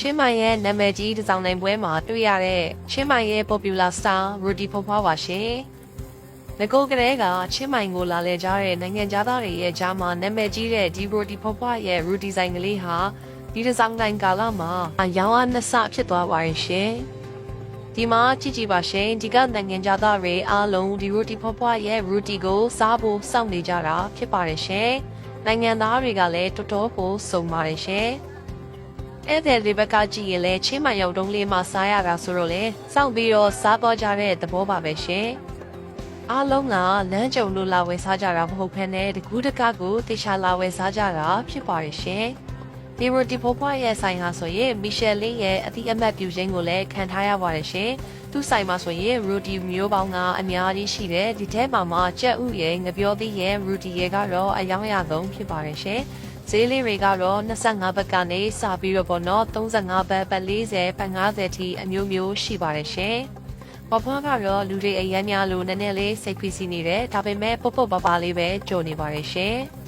ချင်းမိုင်ရဲ့နာမည်ကြီးတစ်စောင်းနိုင်ပွဲမှာတွေ့ရတဲ့ချင်းမိုင်ရဲ့ popular star ရူဒီဖွားဖွားပါရှင်။ငကိုကလေးကချင်းမိုင်ကိုလာလေကြတဲ့နိုင်ငံသားတွေရဲ့ကြားမှာနာမည်ကြီးတဲ့ဒီရူဒီဖွားဖွားရဲ့ရူဒီဆိုင်ကလေးဟာဒီတစ်စောင်းနိုင်ကာလမှာရောင်းအားနှစ်ဆဖြစ်သွားပါရဲ့ရှင်။ဒီမှာကြည့်ပါရှင်ဒီကနိုင်ငံသားတွေအားလုံးဒီရူဒီဖွားဖွားရဲ့ရူဒီကိုစားဖို့စောင့်နေကြတာဖြစ်ပါတယ်ရှင်။နိုင်ငံသားတွေကလည်းတော်တော်ကိုစုံပါတယ်ရှင်။အဲ့တဲ့ဒီဘက်ကကြည့်ရင်လည်းချင်းမိုင်ရောက်တုံးလေးမှစားရတာဆိုတော့လေစောင့်ပြီးတော့စားပေါ်ကြတဲ့သဘောပါပဲရှင်အားလုံးကလမ်းကြုံလို့လာဝယ်စားကြတာမဟုတ်ဘဲနဲ့တကူးတကကိုတေချာလာဝယ်စားကြတာဖြစ်ပါရဲ့ရှင်ဒီရိုတီဖွားဖွားရဲ့ဆိုင်ဟာဆိုရင်မီရှယ်လင်းရဲ့အသီးအမတ်ပြုခြင်းကိုလည်းခံထားရပါတယ်ရှင်သူ့ဆိုင်မှာဆိုရင်ရိုတီမျိုးပေါင်းကအများကြီးရှိတယ်ဒီထဲမှာကြက်ဥရဲ့ငပြောသီးရဲ့ရိုတီရဲ့ကတော့အယောင်ရဆုံးဖြစ်ပါတယ်ရှင်ဈေးလေးတွေကတော့25ဘတ်ကနေစပြီးတော့ပေါ့နော်35ဘတ်ပတ်40ဘတ်50ထိအမျိုးမျိုးရှိပါတယ်ရှင်။ဘဘွားကတော့လူတွေအရမ်းများလို့နည်းနည်းလေးစိတ်ဖိစီးနေတယ်ဒါပေမဲ့ပုတ်ပုတ်ပါပါလေးပဲကြုံနေပါတယ်ရှင်။